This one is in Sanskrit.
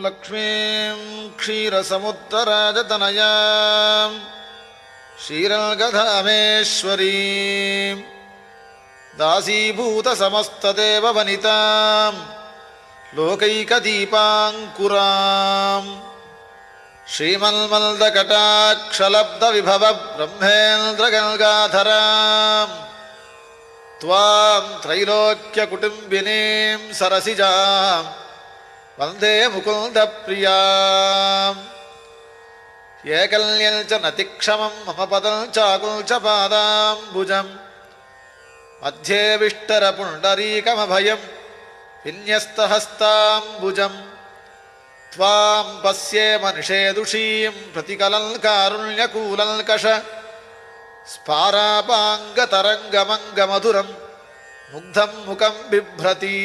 लक्ष्मीं क्षीरसमुत्तराजतनयां श्रीरङ्गधामेश्वरीं दासीभूतसमस्तदेववनितां लोकैकदीपाङ्कुरां श्रीमन्मल्दकटाक्षलब्धविभवब्रह्मेन्द्रगङ्गाधरां त्वां त्रैलोक्यकुटुम्बिनीं सरसिजां वन्दे मुकुन्दप्रियाम् एकल्यं च नतिक्षमं मम पदं चाकुं च पादाम्बुजं मध्ये विष्टरपुण्डरीकमभयं विन्यस्तहस्ताम्बुजं त्वां पश्ये मनिषेदुषीं प्रतिकलं कारुण्यकूलल्कष स्फारापाङ्गतरङ्गमङ्गमधुरं मुग्धं मुखं बिभ्रती